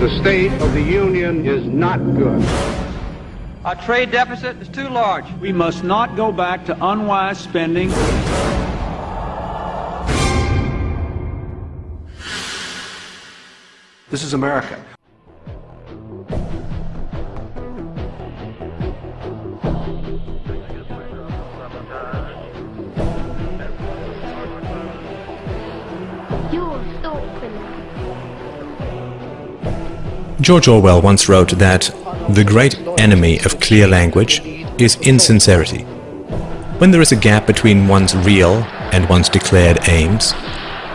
The state of the union is not good. Our trade deficit is too large. We must not go back to unwise spending. This is America. George Orwell once wrote that the great enemy of clear language is insincerity. When there is a gap between one's real and one's declared aims,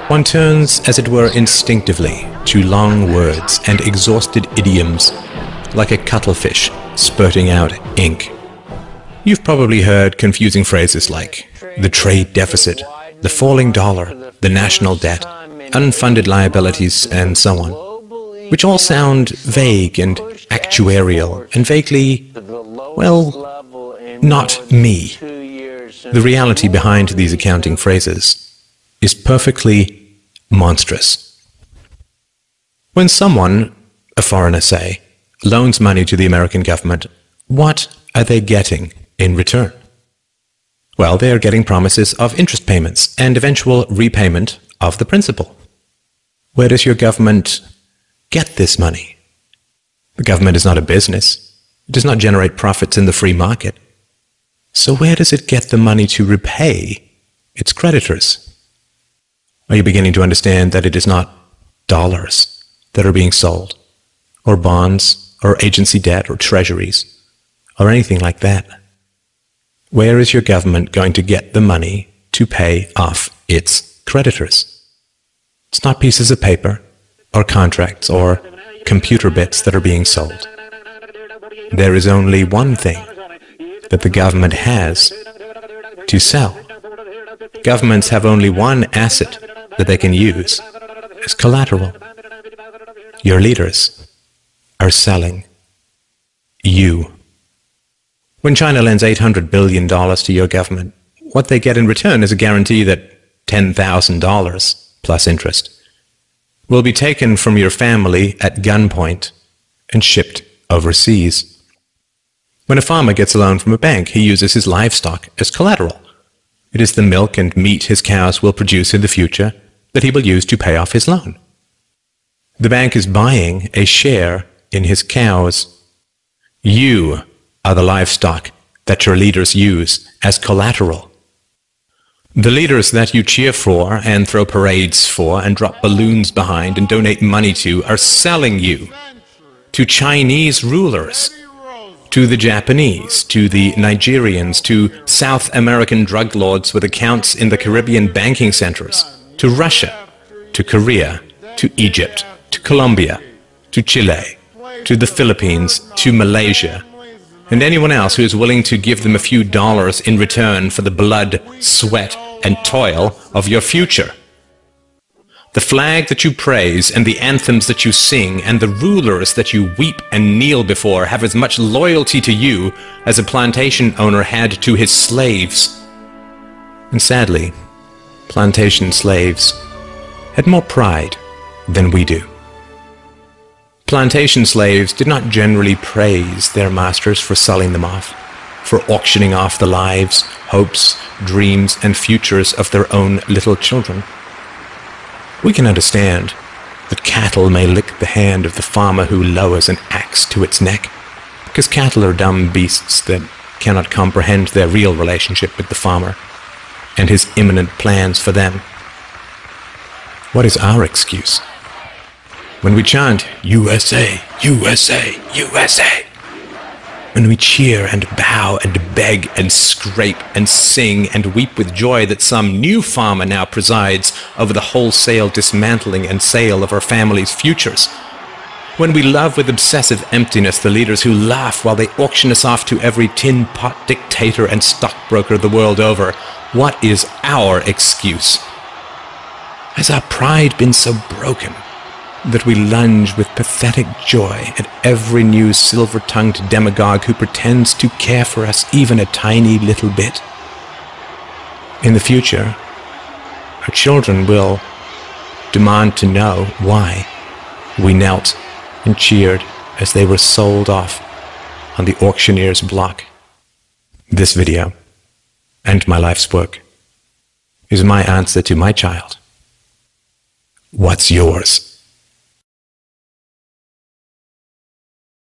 one turns, as it were, instinctively to long words and exhausted idioms, like a cuttlefish spurting out ink. You've probably heard confusing phrases like the trade deficit, the falling dollar, the national debt, unfunded liabilities, and so on, which all sound vague and actuarial and vaguely, well, not me. The reality behind these accounting phrases is perfectly monstrous. When someone, a foreigner say, loans money to the American government, what are they getting in return? Well, they are getting promises of interest payments and eventual repayment of the principal. Where does your government get this money? The government is not a business. It does not generate profits in the free market. So where does it get the money to repay its creditors? Are you beginning to understand that it is not dollars that are being sold, or bonds, or agency debt, or treasuries, or anything like that? Where is your government going to get the money to pay off its creditors? It's not pieces of paper, or contracts, or computer bits that are being sold. There is only one thing that the government has to sell. Governments have only one asset that they can use as collateral. Your leaders are selling you. When China lends $800 billion to your government, what they get in return is a guarantee that $10,000 plus interest will be taken from your family at gunpoint and shipped overseas. When a farmer gets a loan from a bank, he uses his livestock as collateral. It is the milk and meat his cows will produce in the future that he will use to pay off his loan. The bank is buying a share in his cows. You are the livestock that your leaders use as collateral. The leaders that you cheer for and throw parades for and drop balloons behind and donate money to are selling you to Chinese rulers, to the Japanese, to the Nigerians, to South American drug lords with accounts in the Caribbean banking centers, to Russia, to Korea, to Egypt, to Colombia, to Chile, to the Philippines, to Malaysia, and anyone else who is willing to give them a few dollars in return for the blood, sweat, and toil of your future. The flag that you praise and the anthems that you sing and the rulers that you weep and kneel before have as much loyalty to you as a plantation owner had to his slaves. And sadly, plantation slaves had more pride than we do. Plantation slaves did not generally praise their masters for selling them off, for auctioning off the lives, hopes, dreams, and futures of their own little children. We can understand that cattle may lick the hand of the farmer who lowers an axe to its neck, because cattle are dumb beasts that cannot comprehend their real relationship with the farmer and his imminent plans for them. What is our excuse? When we chant, USA, USA, USA, when we cheer and bow and beg and scrape and sing and weep with joy that some new farmer now presides over the wholesale dismantling and sale of our family's futures, when we love with obsessive emptiness the leaders who laugh while they auction us off to every tin pot dictator and stockbroker the world over, what is our excuse? Has our pride been so broken that we lunge with pathetic joy at every new silver-tongued demagogue who pretends to care for us even a tiny little bit? In the future, our children will demand to know why we knelt and cheered as they were sold off on the auctioneer's block. This video, and my life's work, is my answer to my child. What's yours?